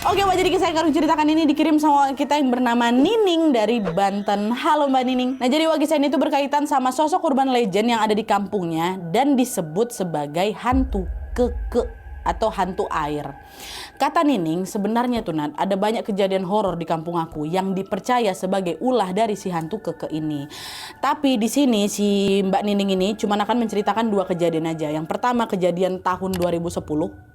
Oke Mbak, jadi saya akan ceritakan ini dikirim sama kita yang bernama Nining dari Banten. Halo Mbak Nining. Nah jadi Wak kisah ini tuh berkaitan sama sosok urban legend yang ada di kampungnya dan disebut sebagai hantu keke atau hantu air. Kata Nining, sebenarnya tuh Nat, ada banyak kejadian horor di kampung aku yang dipercaya sebagai ulah dari si hantu keke ini. Tapi di sini si Mbak Nining ini cuma akan menceritakan 2 kejadian aja. Yang pertama kejadian tahun 2010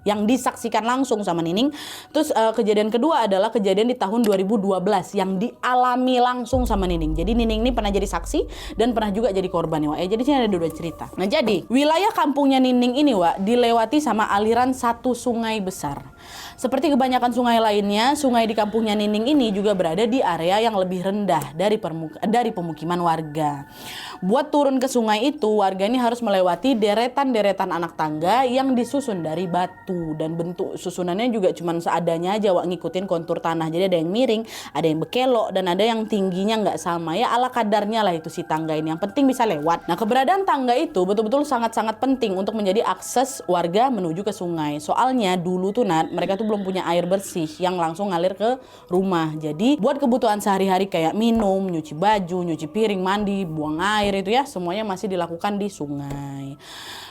yang disaksikan langsung sama Nining. Terus kejadian kedua adalah kejadian di tahun 2012 yang dialami langsung sama Nining. Jadi Nining ini pernah jadi saksi dan pernah juga jadi korban ya Wak. Jadi sini ada 2 cerita. Nah jadi wilayah kampungnya Nining ini Wak dilewati sama aliran satu sungai besar. Seperti kebanyakan sungai lainnya, sungai di kampungnya Nining ini juga berada di area yang lebih rendah dari pemukiman warga. Buat turun ke sungai itu, warga ini harus melewati deretan-deretan anak tangga yang disusun dari batu. Dan bentuk susunannya juga cuma seadanya aja Wak, ngikutin kontur tanah. Jadi ada yang miring, ada yang berkelok, dan ada yang tingginya nggak sama. Ya ala kadarnya lah itu si tangga ini, yang penting bisa lewat. Nah keberadaan tangga itu betul-betul sangat-sangat penting untuk menjadi akses warga menuju ke sungai. Soalnya dulu tuh Nat, mereka tuh belum punya air bersih yang langsung ngalir ke rumah. Jadi buat kebutuhan sehari-hari kayak minum, nyuci baju, nyuci piring, mandi, buang air itu ya semuanya masih dilakukan di sungai.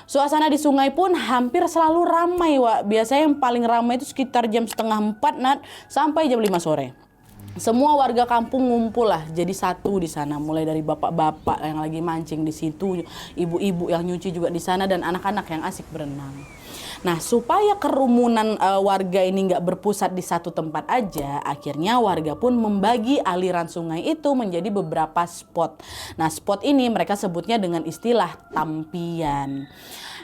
Suasana di sungai pun hampir selalu ramai Wak. Biasanya yang paling ramai itu sekitar jam setengah 4 Nat sampai jam 5 sore. Semua warga kampung ngumpul lah jadi satu di sana, mulai dari bapak-bapak yang lagi mancing di situ, ibu-ibu yang nyuci juga di sana, dan anak-anak yang asik berenang. Nah supaya kerumunan warga ini nggak berpusat di satu tempat aja, akhirnya warga pun membagi aliran sungai itu menjadi beberapa spot. Nah spot ini mereka sebutnya dengan istilah tampian.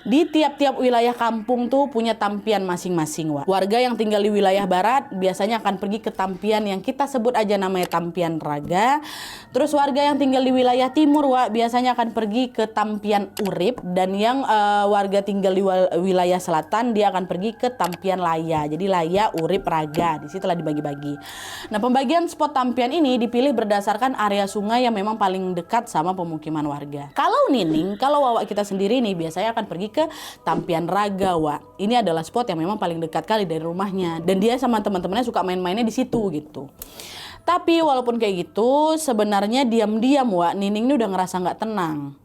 Di tiap-tiap wilayah kampung tuh punya tampian masing-masing Wak. Warga yang tinggal di wilayah barat biasanya akan pergi ke tampian yang kita sebut aja namanya tampian raga. Terus warga yang tinggal di wilayah timur Wak biasanya akan pergi ke tampian urip. Dan yang warga tinggal di wilayah selatan dia akan pergi ke tampian laya. Jadi laya, urip, raga. Di situ lah dibagi-bagi. Nah pembagian spot tampian ini dipilih berdasarkan area sungai yang memang paling dekat sama pemukiman warga. Kalau Nining, kalau Wawak kita sendiri nih biasanya akan pergi ke tampian raga Wak. Ini adalah spot yang memang paling dekat kali dari rumahnya, dan dia sama teman-temannya suka main-mainnya di situ gitu. Tapi walaupun kayak gitu, sebenarnya diam-diam Wak, Nining ini udah ngerasa nggak tenang.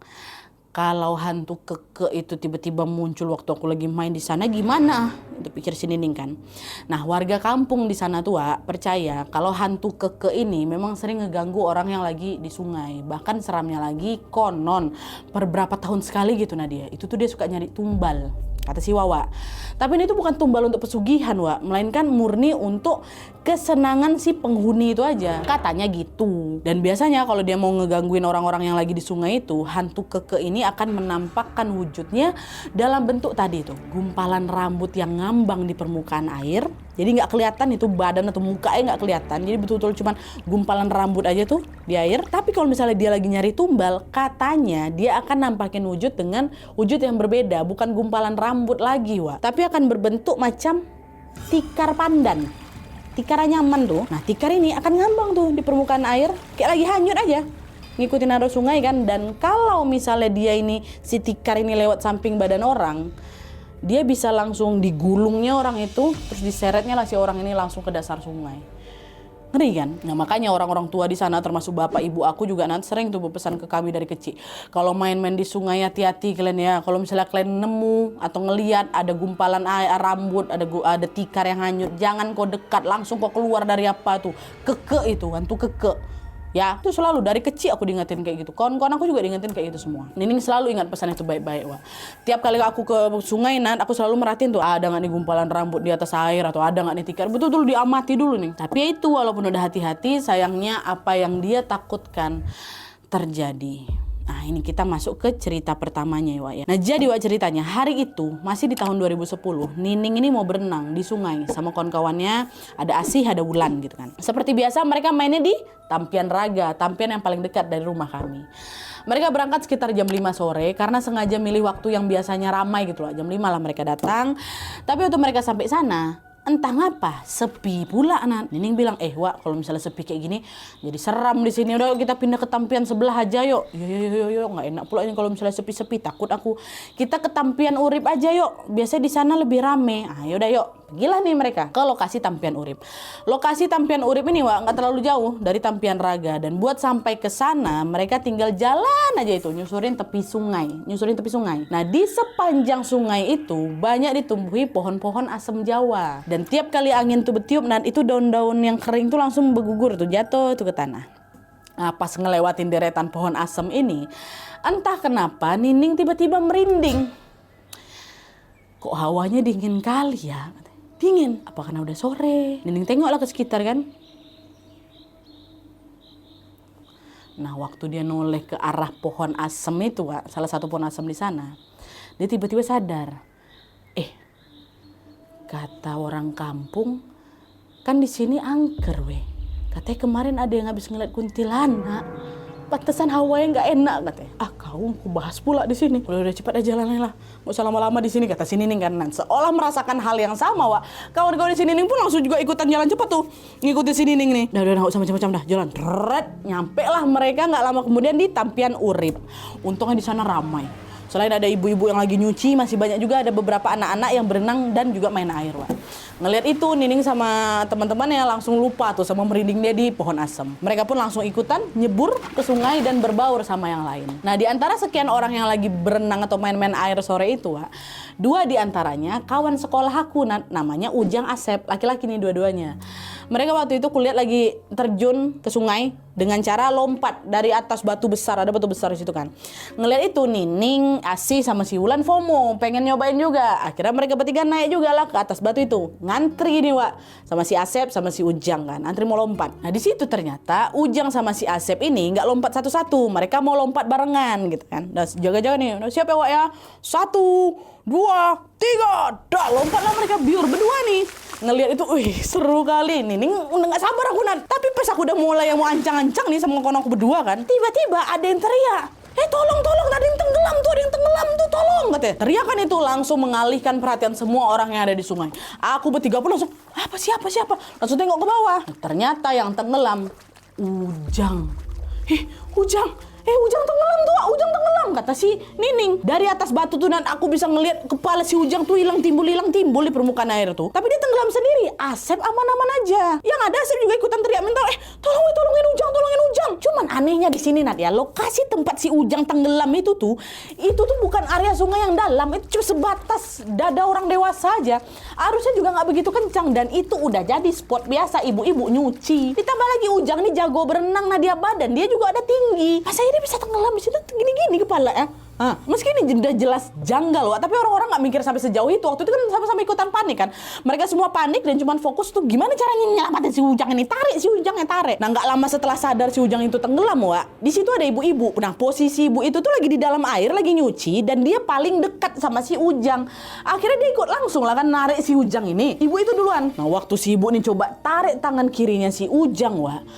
Kalau hantu keke itu tiba-tiba muncul waktu aku lagi main di sana gimana? Itu pikir si Nining kan. Nah warga kampung di sana tuh Wak, percaya kalau hantu keke ini memang sering ngeganggu orang yang lagi di sungai. Bahkan seramnya lagi konon per berapa tahun sekali gitu Nadia. Itu tuh dia suka nyari tumbal, kata si Wawa. Tapi ini tuh bukan tumbal untuk pesugihan Wak, melainkan murni untuk kesenangan si penghuni itu aja. Katanya gitu. Dan biasanya kalau dia mau ngegangguin orang-orang yang lagi di sungai itu, hantu keke ini akan menampakkan wujudnya dalam bentuk tadi tuh, gumpalan rambut yang ngambang di permukaan air. Jadi nggak kelihatan itu badan atau mukanya, nggak kelihatan. Jadi betul-betul cuman gumpalan rambut aja tuh di air. Tapi kalau misalnya dia lagi nyari tumbal, katanya dia akan nampakin wujud dengan wujud yang berbeda, bukan gumpalan rambut lagi Wak, tapi akan berbentuk macam tikar pandan. Tikar nyaman tuh. Nah tikar ini akan ngambang tuh di permukaan air kayak lagi hanyut aja, ngikutin arus sungai kan. Dan kalau misalnya dia ini, si tikar ini lewat samping badan orang, dia bisa langsung digulungnya orang itu, terus diseretnya lah si orang ini langsung ke dasar sungai. Ngeri kan? Nah makanya orang-orang tua di sana termasuk bapak ibu aku juga nanti sering tuh berpesan ke kami dari kecil. Kalau main-main di sungai hati-hati kalian ya. Kalau misalnya kalian nemu atau ngelihat ada gumpalan air, rambut, ada tikar yang hanyut, jangan kau dekat, langsung kau keluar dari apa tuh. Keke itu, hantu keke. Ya, itu selalu dari kecil aku diingetin kayak gitu. Kawan-kawan aku juga diingetin kayak gitu semua. Nining selalu ingat pesan itu baik-baik Wak. Tiap kali aku ke sungai Nat, aku selalu merhatiin tuh ada nggak nih gumpalan rambut di atas air, atau ada nggak nih tikar. Betul-betul diamati dulu nih. Tapi ya itu, walaupun udah hati-hati, sayangnya apa yang dia takutkan terjadi. Nah ini kita masuk ke cerita pertamanya ya Wak ya. Nah jadi Wak ceritanya, hari itu masih di tahun 2010, Nining ini mau berenang di sungai sama kawan-kawannya, ada Asih, ada Wulan gitu kan. Seperti biasa mereka mainnya di tampian raga, tampian yang paling dekat dari rumah kami. Mereka berangkat sekitar jam 5 sore karena sengaja milih waktu yang biasanya ramai gitu loh. Jam 5 lah mereka datang. Tapi waktu mereka sampai sana, entah ngapa sepi pula Nat. Nining bilang, Wak kalau misalnya sepi kayak gini jadi seram di sini. Udah yuk kita pindah ke tampian sebelah aja yuk. Yo nggak enak pula ini kalau misalnya sepi-sepi, takut aku. Kita ke tampian urip aja yuk. Biasanya di sana lebih rame. Yaudah yuk. Pergilah nih mereka ke lokasi Tampian Urip. Lokasi Tampian Urip ini Wak nggak terlalu jauh dari Tampian Raga, dan buat sampai ke sana mereka tinggal jalan aja itu nyusurin tepi sungai. Nah di sepanjang sungai itu banyak ditumbuhi pohon-pohon asem Jawa, dan tiap kali angin tuh bertiup, nah itu daun-daun yang kering tuh langsung bergugur tuh jatuh tuh ke tanah. Nah, pas ngelewatin deretan pohon asem ini, entah kenapa Nining tiba-tiba merinding. Kok hawanya dingin kali ya? Dingin. Apa karena udah sore? Nining tengoklah ke sekitar kan. Nah, waktu dia noleh ke arah pohon asem itu, Kak, salah satu pohon asem di sana, dia tiba-tiba sadar. Kata orang kampung, kan di sini angker weh. Katanya kemarin ada yang habis ngeliat kuntilanak. Pantesan hawanya nggak enak katanya. Kau bahas pula di sini. Udah cepat aja jalan lah. Nggak usah lama-lama di sini kata si Nining kan. Seolah merasakan hal yang sama, Wak. Kawan-kawan di si Nining pun langsung juga ikutan jalan cepat tuh. Ngikutin si Nining nih. Udah nggak usah macam-macam dah. Jalan. Nyampe lah mereka nggak lama kemudian di Tampian Urip. Untungnya di sana ramai. Selain ada ibu-ibu yang lagi nyuci, masih banyak juga ada beberapa anak-anak yang berenang dan juga main air, Wak. Ngelihat itu, Nining sama teman-temannya langsung lupa tuh sama merinding dia di pohon asem. Mereka pun langsung ikutan nyebur ke sungai dan berbaur sama yang lain. Nah, di antara sekian orang yang lagi berenang atau main-main air sore itu, Wak, 2 di antaranya kawan sekolah aku, namanya Ujang Asep, laki-laki nih dua-duanya. Mereka waktu itu kulihat lagi terjun ke sungai dengan cara lompat dari atas batu besar, ada batu besar di situ kan. Ngelihat itu Nining, Asih sama si Wulan FOMO, pengen nyobain juga. Akhirnya mereka bertiga naik juga lah ke atas batu itu. Ngantri nih, Wak, sama si Asep sama si Ujang kan. Antri mau lompat. Nah, di situ ternyata Ujang sama si Asep ini nggak lompat satu-satu, mereka mau lompat barengan gitu kan. Nah, jaga-jaga nih. Nah, siap ya, Wak ya? 1, 2, 3. Dah, lompatlah mereka biur berdua nih. Ngelihat itu, seru kali. Nining udah gak sabar aku, Tapi pas aku udah mulai mau ancang-ancang nih sama kawan aku berdua kan, tiba-tiba ada yang teriak. Tolong, ada yang tenggelam tuh, tolong, katanya. Teriakan itu langsung mengalihkan perhatian semua orang yang ada di sungai. Aku bertiga pun langsung, siapa? Langsung tengok ke bawah. Ternyata yang tenggelam, Ujang. Ujang tenggelam, kata si Nining. Dari atas batu tuh aku bisa ngelihat kepala si Ujang tuh hilang timbul di permukaan air tuh. Tapi dia tenggelam sendiri. Asep aman-aman aja. Yang ada Asep juga ikutan teriak minta, tolongin Ujang. Cuman anehnya di sini ya, lokasi tempat si Ujang tenggelam itu tuh bukan area sungai yang dalam, itu cuma sebatas dada orang dewasa aja. Arusnya juga nggak begitu kencang dan itu udah jadi spot biasa ibu-ibu nyuci. Ditambah lagi Ujang nih jago berenang, dia badan dia juga ada tinggi. Masa dia bisa tenggelam di situ gini-gini kepala ya? Meski ini udah jelas janggal, Wak, tapi orang-orang nggak mikir sampai sejauh itu. Waktu itu kan sama-sama ikutan panik kan. Mereka semua panik dan cuma fokus tuh gimana caranya nyelamatin si Ujang ini. Tarik si Ujangnya, tarik. Nah, nggak lama setelah sadar si Ujang itu tenggelam, Wak, di situ ada ibu-ibu. Nah, posisi ibu itu tuh lagi di dalam air, lagi nyuci, dan dia paling dekat sama si Ujang. Akhirnya dia ikut langsung lah kan narik si Ujang ini. Ibu itu duluan. Nah, waktu si ibu nih coba tarik tangan kirinya si Ujang, Wak,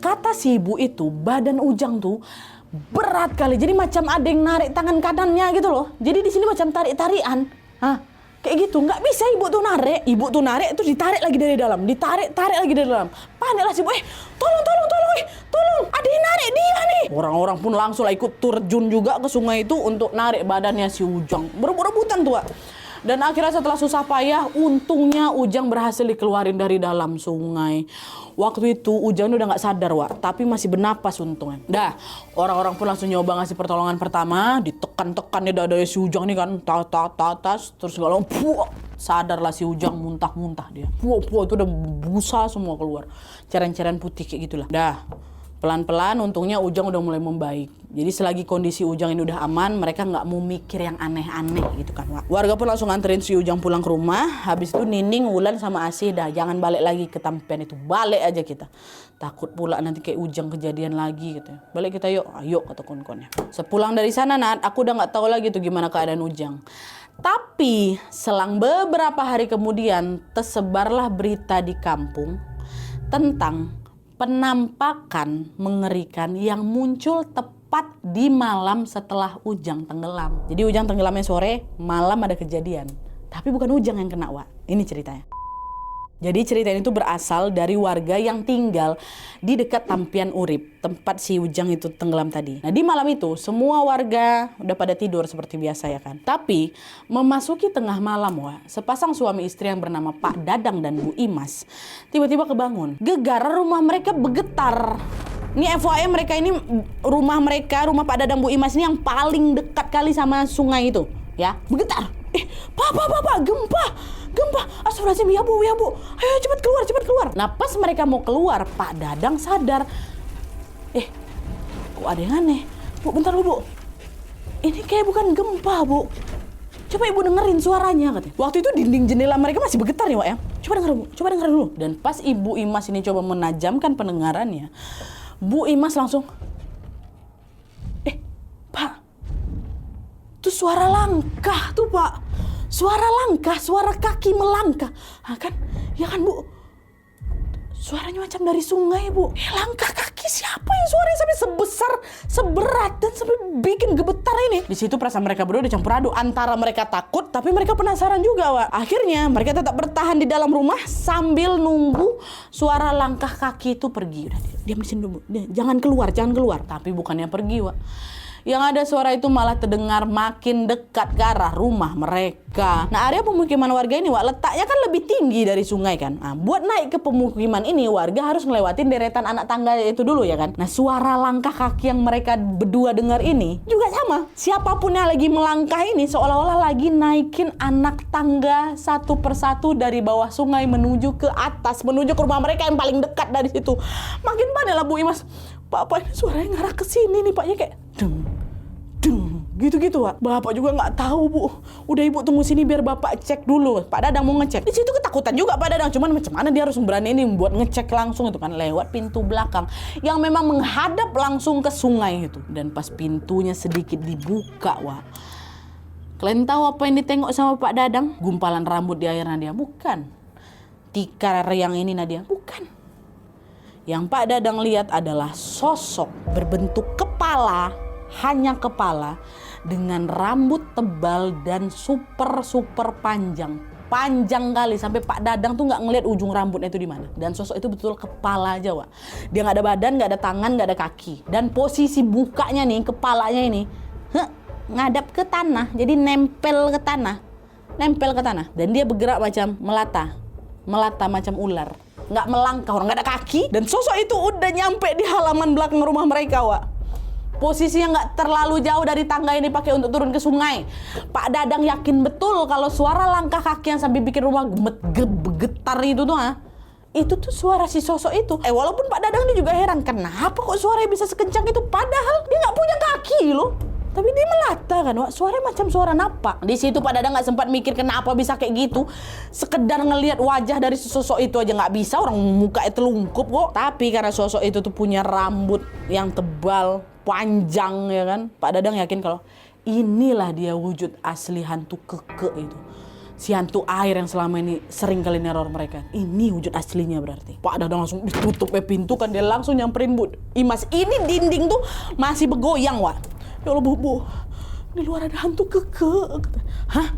kata si ibu itu badan Ujang tuh berat kali, jadi macam ada yang narik tangan kanannya gitu loh. Jadi di sini macam tarik-tarian, kayak gitu. Nggak bisa ibu tuh narik, terus ditarik lagi dari dalam, ditarik lagi dari dalam. Paniklah si ibu, tolong, ada yang narik dia nih. Orang-orang pun langsung lah ikut terjun juga ke sungai itu untuk narik badannya si Ujang. Berebut-rebutan tuh, Wak. Dan akhirnya setelah susah payah, untungnya Ujang berhasil dikeluarin dari dalam sungai. Waktu itu Ujang udah gak sadar, Wak, tapi masih bernapas untungnya. Dah, orang-orang pun langsung nyoba ngasih pertolongan pertama, ditekan-tekan di dadanya si Ujang nih kan, tas, terus gak lama, sadarlah si Ujang, muntah-muntah dia. Itu udah busa semua keluar, cairan-cairan putih kayak gitulah. Dah, pelan-pelan untungnya Ujang udah mulai membaik. Jadi selagi kondisi Ujang ini udah aman, mereka nggak mau mikir yang aneh-aneh gitu kan, Wak. Warga pun langsung nganterin si Ujang pulang ke rumah. Habis itu Nining, Wulan sama Asih, dah jangan balik lagi ke Tampian itu. Balik aja kita. Takut pula nanti kayak Ujang kejadian lagi gitu. Balik kita yuk. Ayo kata kawan-kawannya. Sepulang dari sana, aku udah nggak tahu lagi tuh gimana keadaan Ujang. Tapi selang beberapa hari kemudian tersebarlah berita di kampung tentang penampakan mengerikan yang muncul tepat di malam setelah Ujang tenggelam. Jadi Ujang tenggelamnya sore, malam ada kejadian. Tapi bukan Ujang yang kena, Wak. Ini ceritanya. Jadi cerita ini tuh berasal dari warga yang tinggal di dekat Tampian Urip, tempat si Ujang itu tenggelam tadi. Nah di malam itu semua warga udah pada tidur seperti biasa ya kan. Tapi memasuki tengah malam sepasang suami istri yang bernama Pak Dadang dan Bu Imas tiba-tiba kebangun. Gegar rumah mereka bergetar. Ini FYI mereka ini rumah Pak Dadang Bu Imas ini yang paling dekat kali sama sungai itu ya. Bergetar. Pak, gempa. Astagfirullahaladzim, ya bu. Ayo cepat keluar. Nah pas mereka mau keluar, Pak Dadang sadar. Kok ada yang aneh? Bu, bentar bu. Ini kayak bukan gempa, bu. Coba ibu dengerin suaranya, katanya. Waktu itu dinding jendela mereka masih bergetar ya, Wak ya. Coba denger dulu. Dan pas Ibu Imas ini coba menajamkan pendengarannya, Bu Imas langsung, Pak, itu suara langkah tuh, Pak. Suara kaki melangkah. Kan? Ya kan, Bu? Suaranya macam dari sungai, Bu. Langkah kaki siapa yang suaranya sampai sebesar, seberat, dan sampai bikin gemetar ini? Di situ perasaan mereka berdua udah campur aduk. Antara mereka takut, tapi mereka penasaran juga, Wak. Akhirnya mereka tetap bertahan di dalam rumah sambil nunggu suara langkah kaki itu pergi. Udah, diam di sini dulu. Jangan keluar. Tapi bukannya pergi, Wak. Yang ada suara itu malah terdengar makin dekat ke arah rumah mereka. Nah area pemukiman warga ini, Wak, letaknya kan lebih tinggi dari sungai kan. Nah, buat naik ke pemukiman ini warga harus ngelewatin deretan anak tangga itu dulu ya kan. Nah suara langkah kaki yang mereka berdua dengar ini juga sama. Siapapun yang lagi melangkah ini seolah-olah lagi naikin anak tangga satu persatu dari bawah sungai menuju ke atas, menuju ke rumah mereka yang paling dekat dari situ. Makin panik lah Bu Imas. Pak, ini suaranya ngarah ke sini nih, Paknya kayak deng, gitu-gitu, Wak. Bapak juga nggak tahu, Bu. Udah Ibu tunggu sini biar Bapak cek dulu. Pak Dadang mau ngecek. Di situ ketakutan juga Pak Dadang. Cuman macam mana dia harus berani ini buat ngecek langsung itu kan lewat pintu belakang yang memang menghadap langsung ke sungai itu. Dan pas pintunya sedikit dibuka, Wak. Kalian tahu apa yang ditengok sama Pak Dadang? Gumpalan rambut di air Nadia? Bukan. Tikar yang ini Nadia? Bukan. Yang Pak Dadang lihat adalah sosok berbentuk kepala, hanya kepala, dengan rambut tebal dan super panjang. Panjang kali, sampai Pak Dadang tuh nggak ngelihat ujung rambutnya itu di mana. Dan sosok itu betul kepala aja, Wak. Dia nggak ada badan, nggak ada tangan, nggak ada kaki. Dan posisi bukanya nih, kepalanya ini, ngadap ke tanah, jadi nempel ke tanah. Dan dia bergerak macam melata macam ular. Nggak melangkah, orang nggak ada kaki. Dan sosok itu udah nyampe di halaman belakang rumah mereka, Wak. Posisinya nggak terlalu jauh dari tangga ini pakai untuk turun ke sungai. Pak Dadang yakin betul kalau suara langkah kaki yang sampai bikin rumah getar itu tuh, itu tuh suara si sosok itu. Walaupun Pak Dadang dia juga heran, kenapa kok suaranya bisa sekencang itu? Padahal dia nggak punya kaki loh. Tapi dia melata kan, Wak. Suaranya macam suara napak. Di situ Pak Dadang nggak sempat mikir kenapa bisa kayak gitu. Sekedar ngelihat wajah dari sosok itu aja nggak bisa, orang mukanya telungkup kok. Tapi karena sosok itu tuh punya rambut yang tebal, panjang ya kan. Pak Dadang yakin kalau inilah dia wujud asli hantu keke itu. Si hantu air yang selama ini sering kali neror mereka. Ini wujud aslinya berarti. Pak Dadang langsung ditutup pintu kan, dia langsung nyamperin Bu Imas. Ini dinding tuh masih bergoyang, Wak. Ya Allah, Bu, di luar ada hantu keke. Hah?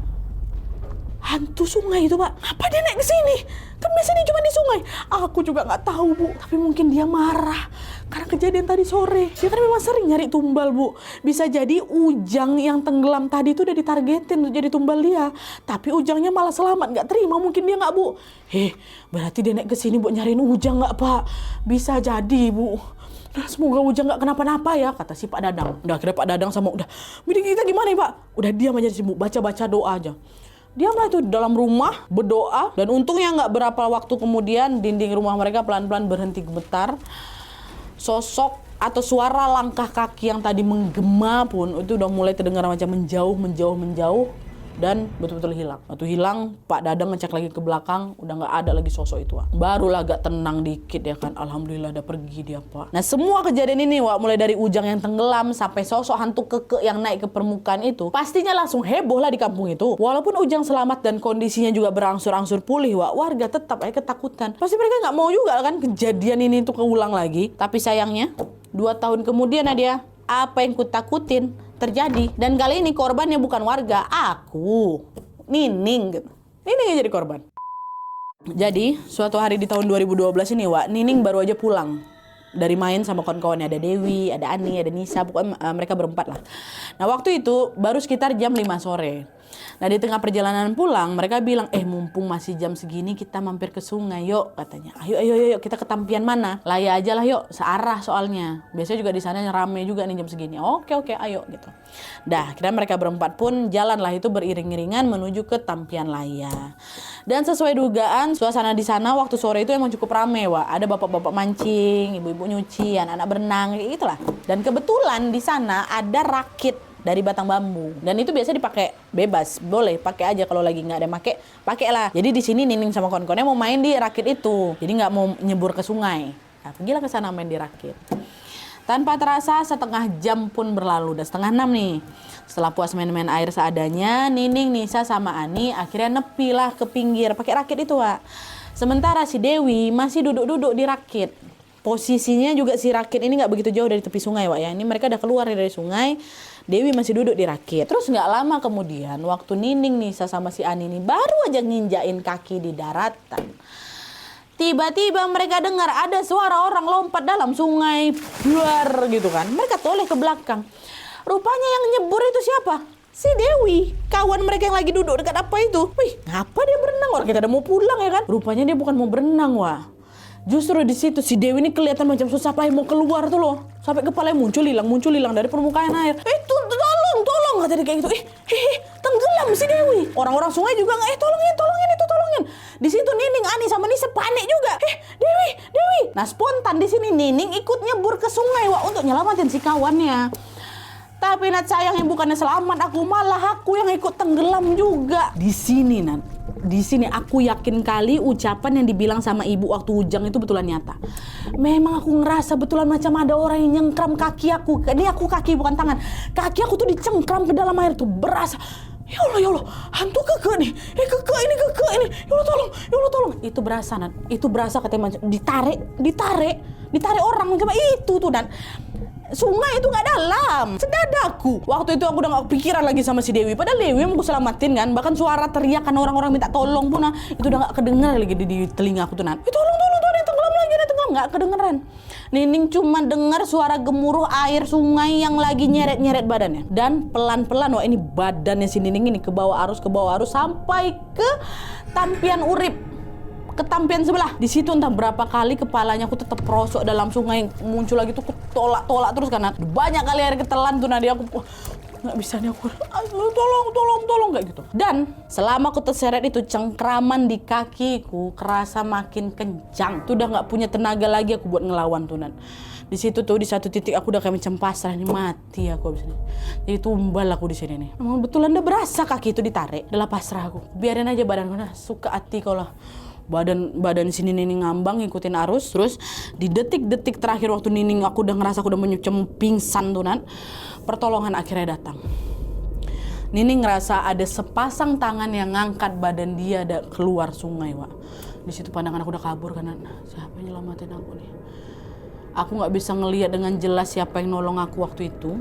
Hantu sungai itu, Pak? Apa dia naik ke sini? Kan biasanya cuma di sungai. Aku juga nggak tahu, Bu. Tapi mungkin dia marah karena kejadian tadi sore. Dia kan memang sering nyari tumbal, Bu. Bisa jadi Ujang yang tenggelam tadi itu udah ditargetin untuk jadi tumbal dia. Tapi Ujangnya malah selamat, nggak terima. Mungkin dia nggak, Bu. Berarti dia naik ke sini buat nyariin Ujang nggak, Pak? Bisa jadi, Bu. Nah, semoga Ujang nggak kenapa-napa ya, kata si Pak Dadang. Udah akhirnya Pak Dadang sama udah, meeting kita gimana nih, Pak? Udah diam aja sih, Bu. Baca doa aja. Diamlah itu di dalam rumah, berdoa. Dan untungnya nggak berapa waktu kemudian dinding rumah mereka pelan-pelan berhenti gemetar. Sosok atau suara langkah kaki yang tadi menggema pun itu udah mulai terdengar macam menjauh. Dan betul-betul hilang. Waktu hilang, Pak Dadang ngecek lagi ke belakang, udah nggak ada lagi sosok itu, Wak. Barulah agak tenang dikit ya kan. Alhamdulillah udah pergi dia, Pak. Nah semua kejadian ini, Wak, mulai dari Ujang yang tenggelam sampai sosok hantu keke yang naik ke permukaan itu, pastinya langsung heboh lah di kampung itu. Walaupun Ujang selamat dan kondisinya juga berangsur-angsur pulih, Wak, warga tetap aja ketakutan. Pasti mereka nggak mau juga kan kejadian ini tuh keulang lagi. Tapi sayangnya 2 tahun kemudian, Nadia, apa yang kutakutin terjadi. Dan kali ini korbannya bukan warga, aku, Nining. Nining yang jadi korban. Jadi suatu hari di tahun 2012 ini Wak, Nining baru aja pulang dari main sama kawan-kawannya. Ada Dewi, ada Ani, ada Nisa, pokoknya mereka berempat lah. Nah waktu itu baru sekitar jam 5 sore. Nah di tengah perjalanan pulang mereka bilang, mumpung masih jam segini kita mampir ke sungai yuk, katanya. Ayo kita ke Tampian mana? Laya aja lah yuk, searah soalnya. Biasanya juga di sana rame juga nih jam segini. Oke ayo gitu. Dah kira mereka berempat pun jalanlah itu beriring-iringan menuju ke Tampian Laya. Dan sesuai dugaan suasana di sana waktu sore itu emang cukup rame Wak. Ada bapak-bapak mancing, ibu-ibu nyuci, anak-anak berenang kayak gitulah. Dan kebetulan di sana ada rakit dari batang bambu, dan itu biasa dipakai bebas, boleh pakai aja kalau lagi nggak ada pakai lah. Jadi di sini Nining sama kawan-kawannya mau main di rakit itu, jadi nggak mau nyebur ke sungai. Nah, pergilah ke sana main di rakit. Tanpa terasa setengah jam pun berlalu, udah setengah 6 nih. Setelah puas main-main air seadanya, Nining, Nisa sama Ani akhirnya nepilah ke pinggir pakai rakit itu Wak. Sementara si Dewi masih duduk-duduk di rakit. Posisinya juga si rakit ini nggak begitu jauh dari tepi sungai Wak ya. Ini mereka udah keluar dari sungai. Dewi masih duduk di rakit. Terus nggak lama kemudian waktu Nining, Nisa sama si Ani ini baru aja nginjain kaki di daratan, tiba-tiba mereka dengar ada suara orang lompat dalam sungai. Buar gitu kan. Mereka toleh ke belakang. Rupanya yang nyebur itu siapa? Si Dewi, kawan mereka yang lagi duduk dekat apa itu. Wih, ngapa dia berenang? Orang kita udah mau pulang ya kan. Rupanya dia bukan mau berenang Wah. Justru di situ si Dewi ini kelihatan macam susah payah mau keluar tuh loh. Sampai kepalanya muncul hilang dari permukaan air. Tolong kata dia kayak gitu. Tenggelam si Dewi. Orang-orang sungai juga nggak tolongin. Di situ Nining, Ani sama Nisa panik juga. Dewi. Nah spontan di sini Nining ikut nyebur ke sungai Wak untuk nyelamatin si kawannya. Tapi Nat sayang yang bukannya selamat aku yang ikut tenggelam juga. Di sini aku yakin kali ucapan yang dibilang sama ibu waktu Ujang itu betulan nyata. Memang aku ngerasa betulan macam ada orang yang nyengkram kaki aku. Ini aku kaki bukan tangan. Kaki aku tuh dicengkram ke dalam air tuh, berasa. Ya Allah, hantu keke nih. Keke ini. Ya Allah tolong. Itu berasa Nat. Itu berasa katanya macam ditarik orang macam itu tuh Dan sungai itu nggak dalam, sedadaku. Waktu itu aku udah nggak kepikiran lagi sama si Dewi. Padahal Dewi mau aku selamatin kan. Bahkan suara teriakan orang-orang minta tolong pun itu udah nggak kedengeran lagi di telinga aku tuh Nan. Tolong, ada tenggelam lagi, nggak kedengeran. Nining cuma dengar suara gemuruh air sungai yang lagi nyeret-nyeret badannya. Dan pelan-pelan ini badannya si Nining ini ke bawah arus sampai ke Tampian Urip. Ke Tampian sebelah. Di situ entah berapa kali kepalanya aku tetap prosok dalam sungai, muncul lagi tuh tolak terus karena banyak kali air ketelan tuh Nadia. Aku nggak bisa nih aku. Tolong kayak gitu. Dan selama aku terseret itu cengkraman di kakiku kerasa makin kencang. Tuh udah nggak punya tenaga lagi aku buat ngelawan tuh Nan. Di situ tuh di satu titik aku udah kayak macam pasrah nih, mati aku abis ini. Jadi tumbal aku di sini nih. Emang betulan udah berasa kaki itu ditarik. Udah pasrah aku. Biarin aja badanku suka hati kalau badan si Nining ngambang ngikutin arus. Terus di detik-detik terakhir waktu Nining aku udah ngerasa aku udah menyucem pingsan tuh Nan, pertolongan akhirnya datang. Nining ngerasa ada sepasang tangan yang ngangkat badan dia keluar sungai Wak. Di situ pandangan aku udah kabur kan. Siapa yang nyelamatin aku nih? Aku nggak bisa ngelihat dengan jelas siapa yang nolong aku waktu itu.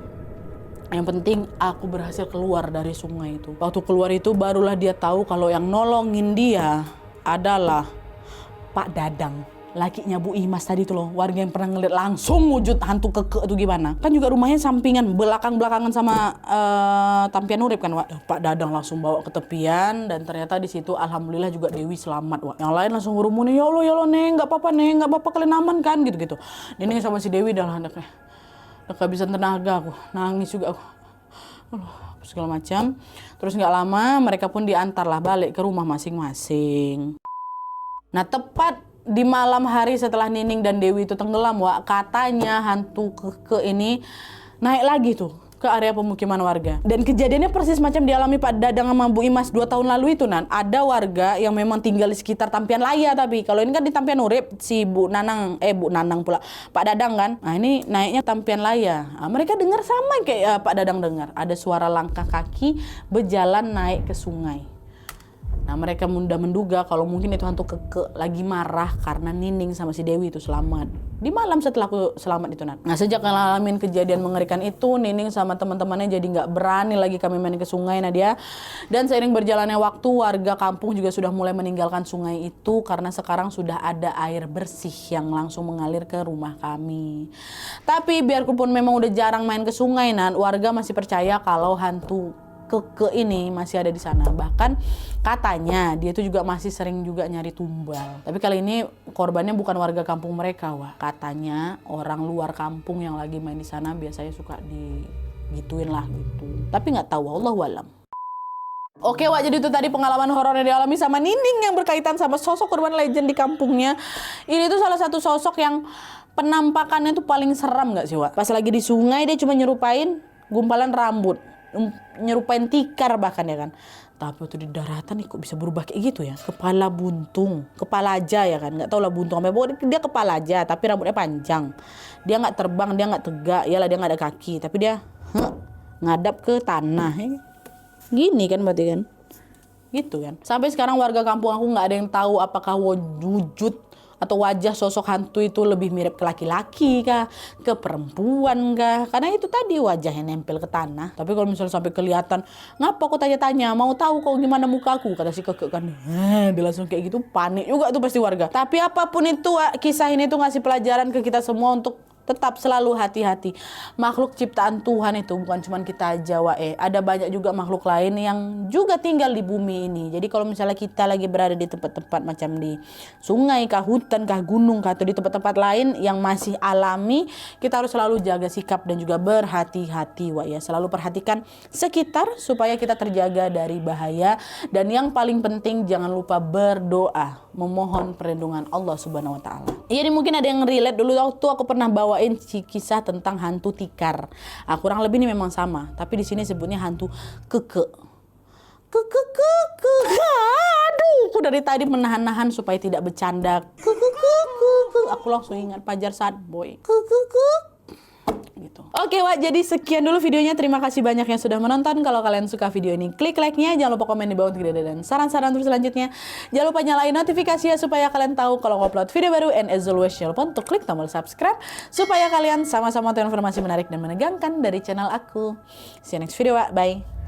Yang penting aku berhasil keluar dari sungai itu. Waktu keluar itu barulah dia tahu kalau yang nolongin dia adalah Pak Dadang, lakinya Bu Imas tadi tuh loh, warga yang pernah ngeliat langsung wujud hantu keke itu gimana. Kan juga rumahnya sampingan, belakang-belakangan sama Tampian Urip kan Wak. Pak Dadang langsung bawa ke tepian dan ternyata di situ alhamdulillah juga Dewi selamat Wak. Yang lain langsung ngerumunin, ya Allah Neng, nggak apa-apa kalian aman kan gitu. Ini sama si Dewi udah kehabisan tenaga aku, nangis juga aku. Segala macam. Terus nggak lama mereka pun diantarlah balik ke rumah masing-masing. Nah tepat di malam hari setelah Nining dan Dewi itu tenggelam Wak, katanya hantu keke ini naik lagi tuh ke area pemukiman warga. Dan kejadiannya persis macam dialami Pak Dadang sama Bu Imas 2 tahun lalu itu Nan. Ada warga yang memang tinggal di sekitar Tampian Laya, tapi kalau ini kan di Tampian Urip si Bu Nanang pula Pak Dadang kan. Nah ini naiknya Tampian Laya. Nah, mereka dengar sama kayak Pak Dadang dengar. Ada suara langkah kaki berjalan naik ke sungai. Nah mereka mudah menduga kalau mungkin itu hantu Keke lagi marah karena Nining sama si Dewi itu selamat di malam setelah aku selamat itu Nat. Nah sejak ngalamin kejadian mengerikan itu, Nining sama teman-temannya jadi nggak berani lagi kami main ke sungai Nadia. Dan seiring berjalannya waktu, warga kampung juga sudah mulai meninggalkan sungai itu karena sekarang sudah ada air bersih yang langsung mengalir ke rumah kami. Tapi biarpun memang udah jarang main ke sungai Nan, warga masih percaya kalau hantu Keke ini masih ada di sana. Bahkan katanya dia itu juga masih sering juga nyari tumbal. Tapi kali ini korbannya bukan warga kampung mereka, wah. Katanya orang luar kampung yang lagi main di sana biasanya suka digituin lah gitu. Tapi nggak tahu, Allahu alam. Oke Wak, jadi itu tadi pengalaman horor yang dialami sama Nining yang berkaitan sama sosok urban legend di kampungnya. Ini tuh salah satu sosok yang penampakannya tuh paling seram gak sih Wak? Pas lagi di sungai dia cuma nyerupain gumpalan rambut, nyerupain tikar bahkan ya kan. Tapi waktu di daratan nih kok bisa berubah kayak gitu ya. Kepala buntung, kepala aja ya kan. Gak tau lah buntung apa, dia kepala aja tapi rambutnya panjang. Dia gak terbang, dia gak tegak, yalah dia gak ada kaki. Tapi dia ngadap ke tanah ya. Gini kan berarti kan, gitu kan. Sampai sekarang warga kampung aku nggak ada yang tahu apakah wujud atau wajah sosok hantu itu lebih mirip ke laki-laki kah, ke perempuan kah? Karena itu tadi wajahnya nempel ke tanah. Tapi kalau misalnya sampai kelihatan, ngapa aku tanya-tanya, mau tahu kok gimana mukaku? Kata si Keke kan, dia langsung kayak gitu, panik juga tuh pasti warga. Tapi apapun itu, kisah ini tuh ngasih pelajaran ke kita semua untuk tetap selalu hati-hati. Makhluk ciptaan Tuhan itu bukan cuma kita aja ada banyak juga makhluk lain yang juga tinggal di bumi ini. Jadi kalau misalnya kita lagi berada di tempat-tempat macam di sungai kah, hutan kah, gunung kah, atau di tempat-tempat lain yang masih alami, kita harus selalu jaga sikap dan juga berhati-hati ya. Selalu perhatikan sekitar supaya kita terjaga dari bahaya, dan yang paling penting jangan lupa berdoa, memohon perlindungan Allah Subhanahu wa taala. Iya, mungkin ada yang relate dulu waktu aku pernah bawain kisah tentang hantu tikar. Kurang lebih ini memang sama, tapi di sini sebutnya hantu Keke. Keke. Aduh, aku dari tadi menahan-nahan supaya tidak bercanda. Keke. Aku langsung ingat Fajar Sadboy. Keke. Gitu. Oke Wak, jadi sekian dulu videonya. Terima kasih banyak yang sudah menonton. Kalau kalian suka video ini, klik like-nya. Jangan lupa komen di bawah untuk ide dan saran-saran terus selanjutnya. Jangan lupa nyalain notifikasi ya supaya kalian tahu kalau upload video baru. And as always, jangan lupa untuk klik tombol subscribe supaya kalian sama-sama tahu informasi menarik dan menegangkan dari channel aku. See you next video Wak, bye.